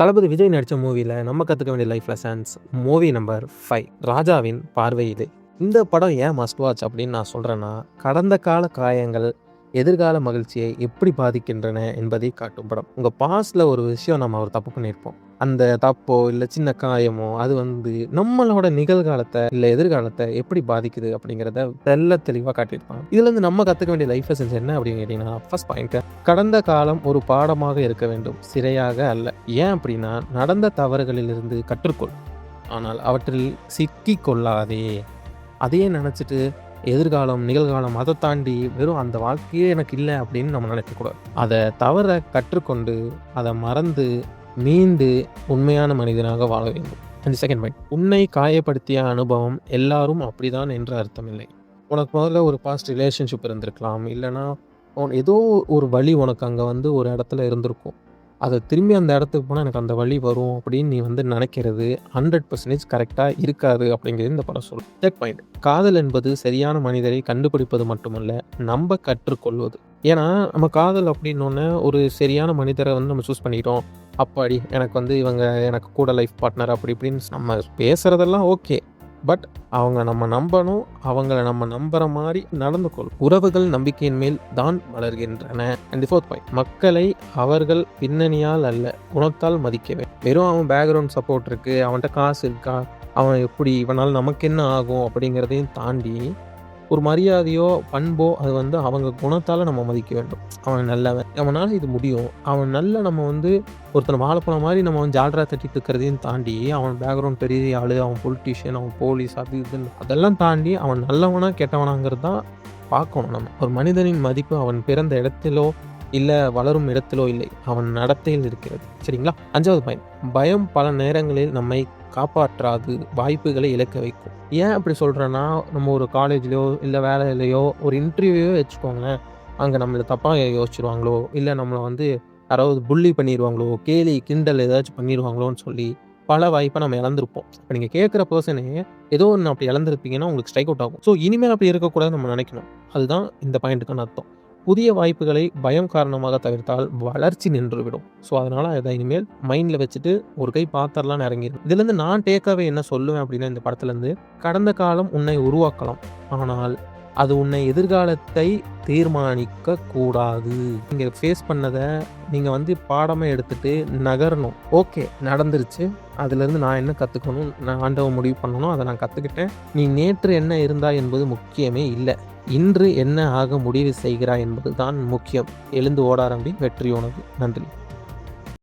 தளபதி விஜய் நடித்த மூவியில் நம்ம கற்றுக்க வேண்டிய லைஃப் லெசன்ஸ் மூவி நம்பர் 5 ராஜாவின் பார்வையிலே. இந்த படம் ஏன் மஸ்ட் வாட்ச் அப்படின்னு நான் சொல்கிறேன்னா, கடந்த கால காயங்கள் எதிர்கால மகிழ்ச்சியை எப்படி பாதிக்கின்றன என்பதை காட்டும் படம். உங்கள் பாஸ்டில் ஒரு விஷயம் நம்ம ஒரு தப்பு பண்ணியிருப்போம். அந்த தப்போ இல்லை சின்ன காயமோ அது நம்மளோட நிகழ்காலத்தை இல்லை எதிர்காலத்தை எப்படி பாதிக்குது அப்படிங்கிறத தெளிவாக காட்டியிருப்பாங்க. இதுலேருந்து நம்ம கற்றுக்க வேண்டிய லைஃப் லெசன்ஸ் என்ன அப்படின்னு கேட்டிங்கன்னா, ஃபர்ஸ்ட் பாயிண்ட், கடந்த காலம் ஒரு பாடமாக இருக்க வேண்டும், சிறையாக அல்ல. ஏன் அப்படின்னா, நடந்த தவறுகளிலிருந்து கற்றுக்கொள், ஆனால் அவற்றில் சிக்கி கொள்ளாதே. அதையே நினச்சிட்டு எதிர்காலம் நிகழ்காலம் அதை தாண்டி வெறும் அந்த வாழ்க்கையே எனக்கு இல்லை அப்படின்னு நம்ம நினைக்கக்கூடாது. அதை தவற கற்றுக்கொண்டு அதை மறந்து மீண்டு உண்மையான மனிதனாக வாழ வேண்டும். அண்ட் செகண்ட் பாயிண்ட், உன்னை காயப்படுத்திய அனுபவம் எல்லாரும் அப்படிதான் என்று அர்த்தமில்லை. உனக்கு முதல்ல ஒரு பாஸ்ட் ரிலேஷன்ஷிப் இருந்திருக்கலாம், இல்லைனா ஏதோ ஒரு வழி உனக்கு அங்கே ஒரு இடத்துல இருந்திருக்கும். அதை திரும்பி அந்த இடத்துக்கு போனால் எனக்கு அந்த வழி வரும் அப்படின்னு நீ நினைக்கிறது 100% கரெக்டாக இருக்காது அப்படிங்கிறது இந்த படம் சொல்லும். தேர்ட் பாயிண்ட், காதல் என்பது சரியான மனிதரை கண்டுபிடிப்பது மட்டுமல்ல, நம்ம கற்றுக்கொள்வது. ஏன்னா நம்ம காதல் அப்படின்னோடனே ஒரு சரியான மனிதரை நம்ம சூஸ் பண்ணிட்டோம், அப்பாடி எனக்கு இவங்க எனக்கு கூட லைஃப் பார்ட்னர் அப்படி இப்படின்னு நம்ம பேசுகிறதெல்லாம் ஓகே. பட் அவங்க நம்ம நம்பணும், அவங்கள நம்ம நம்புகிற மாதிரி நடந்து கொள்ளும். உறவுகள் நம்பிக்கையின் மேல் தான் வளர்கின்றன. அண்ட் ஃபோர்த் பாயிண்ட், மக்களை அவர்கள் பின்னணியால் அல்ல குணத்தால் மதிக்கவே. வெறும் அவன் பேக்ரவுண்ட் சப்போர்ட் இருக்குது, அவன்கிட்ட காசு இருக்கா, அவன் எப்படி, இவனால் நமக்கு என்ன ஆகும் அப்படிங்கிறதையும் தாண்டி ஒரு மரியாதையோ பண்போ அது அவங்க குணத்தால் நம்ம மதிக்க வேண்டும். அவன் நல்லவன், அவனால் இது முடியும், அவன் நல்ல நம்ம ஒருத்தனை வாழைப்பழம் மாதிரி நம்ம ஜால்ரா தட்டிட்டு இருக்கிறதையும் தாண்டி அவன் பேக்ரவுண்ட் பெரிய ஆள், அவன் பொலிட்டீஷியன், அவன் போலீஸ், அது இதுன்னு அதெல்லாம் தாண்டி அவன் நல்லவனா கெட்டவனாங்கிறது தான் பார்க்கணும். நம்ம ஒரு மனிதனின் மதிப்பு அவன் பிறந்த இடத்திலோ இல்லை வளரும் இடத்திலோ இல்லை, அவன் நடத்தையில் இருக்கிறது. சரிங்களா? அஞ்சாவது பாயிண்ட், பயம் பல நேரங்களில் நம்மை காப்பாற்றாது, வாய்ப்புகளை இழக்க வைக்கும். ஏன் அப்படி சொல்கிறேன்னா, நம்ம ஒரு காலேஜ்லையோ இல்லை வேலையிலையோ ஒரு இன்டர்வியூவோ வச்சுக்கோங்களேன், அங்கே நம்மளை தப்பாக யோசிச்சிருவாங்களோ, இல்லை நம்மளை யாராவது புள்ளி பண்ணிடுவாங்களோ, கேலி கிண்டல் ஏதாச்சும் பண்ணிடுவாங்களோன்னு சொல்லி பல வாய்ப்பை நம்ம இழந்திருப்போம். இப்போ நீங்கள் கேட்குற பர்சனே ஏதோ ஒன்று அப்படி இழந்திருப்பீங்கன்னா உங்களுக்கு ஸ்ட்ரைக் அவுட் ஆகும். ஸோ இனிமேல் அப்படி இருக்கக்கூடாது நம்ம நினைக்கணும். அதுதான் இந்த பாயிண்ட்டுக்கான அர்த்தம். புதிய வாய்ப்புகளை பயம் காரணமாக தவிர்த்தால் வளர்ச்சி நின்றுவிடும். ஸோ அதனால் அதை இனிமேல் மைண்டில் வச்சுட்டு ஒரு கை பாத்திரலாம் இறங்கிடும். இதுலேருந்து நான் டேக்காவே என்ன சொல்லுவேன் அப்படின்னா, இந்த படத்துலேருந்து கடந்த காலம் உன்னை உருவாக்கலாம், ஆனால் அது உன்னை எதிர்காலத்தை தீர்மானிக்க கூடாது. நீங்கள் ஃபேஸ் பண்ணதை நீங்கள் பாடமாக எடுத்துகிட்டு நகரணும். ஓகே நடந்துருச்சு, அதுலேருந்து நான் என்ன கற்றுக்கணும், நான் ஆண்டவன் முடிவு பண்ணணும், அதை நான் கற்றுக்கிட்டேன். நீ நேற்று என்ன இருந்தா என்பது முக்கியமே இல்லை, இன்று என்ன ஆக முடிவு செய்கிறாய் என்பது தான் முக்கியம். எழுந்து ஓட ஆரம்பி, வெற்றி உனது. நன்றி.